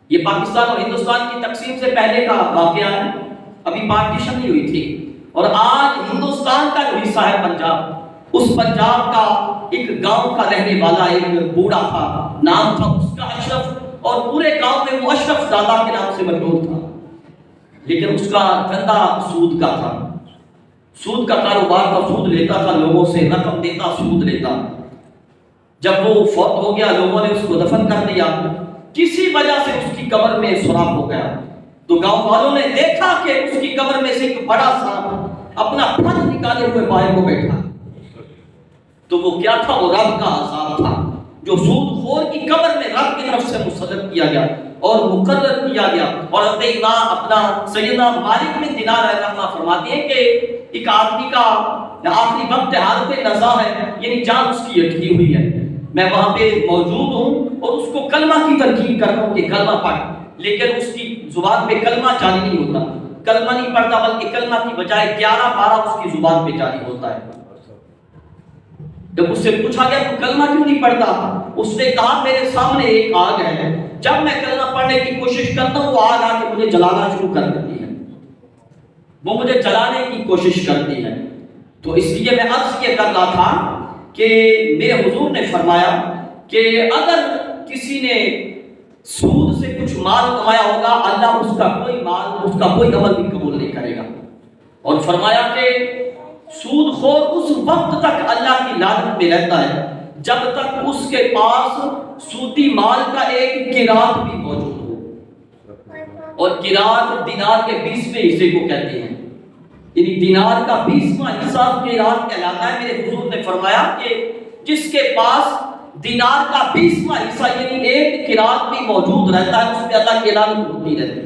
یہ پاکستان اور ہندوستان کی تقسیم سے پہلے کا واقعہ ہے، ابھی پارٹیشن نہیں ہوئی تھی، اور آج ہندوستان کا جو حصہ ہے پنجاب، اس پنجاب کا ایک گاؤں کا رہنے والا ایک بوڑھا تھا، نام تھا اس کا اشرف، اور پورے گاؤں میں وہ اشرف زادہ کے نام سے مشہور تھا، لیکن اس کا دھندا سود کا تھا، سود کا کاروبار تھا، سود لیتا تھا لوگوں سے، رقم دیتا سود لیتا۔ جب وہ فوت ہو گیا، لوگوں نے اس کو دفن کر دیا، کسی وجہ سے اس کی قبر میں سوراخ ہو گیا، تو گاؤں والوں نے دیکھا کہ اس کی قبر میں سے ایک بڑا سانپ اپنا پھن نکالے ہوئے باہر کو بیٹھا، تو وہ کیا تھا؟ وہ رب کا عذاب تھا، جو سود خور کی قبر میں رب کی طرف سے مصدق کیا گیا اور مقرر کیا گیا۔ اور امام اپنا سیدنا مالک بن دینار رحمہ فرماتے ہیں کہ ایک آدمی کا آخری وقت حالت نزا ہے، یعنی جان اس کی اٹکی ہوئی ہے، میں وہاں پہ موجود ہوں اور اس کو کلمہ کی تلقین کر رہا ہوں کہ کلمہ پڑھ، لیکن اس کی زبان پہ کلمہ جاری نہیں ہوتا، کلمہ نہیں پڑھتا، بلکہ کلمہ کی بجائے 11-12 اس کی زبان پہ جاری ہوتا ہے۔ جب اس سے پوچھا گیا تو کلمہ کیوں نہیں پڑھتا؟ اس نے کہا میرے سامنے ایک آگ ہے، جب میں کلمہ پڑھنے کی کوشش کرتا ہوں وہ آگ آ کے مجھے جلانا شروع کر دیتی ہے، وہ مجھے جلانے کی کوشش کرتی ہے۔ تو اس لیے میں عرض یہ کر رہا تھا کہ میرے حضور نے فرمایا کہ اگر کسی نے سود سے کچھ مال کمایا ہوگا، اللہ اس کا کوئی مال، اس کا کوئی عمل بھی قبول نہیں کرے گا، اور فرمایا کہ سود خور اس وقت تک اللہ کی لعنت میں رہتا ہے جب تک اس کے پاس سودی مال کا ایک قیراط بھی موجود ہو، اور قیراط دینار کے 20ویں حصے کو کہتے ہیں، یعنی دینار کا 20واں حصہ قیراط کہلاتا ہے۔ میرے حضور نے فرمایا کہ جس کے پاس دینار کا 20واں حصہ یعنی ایک قیراط بھی موجود رہتا ہے، اس پہ اللہ کی لعنت ہوتی رہتی ہے۔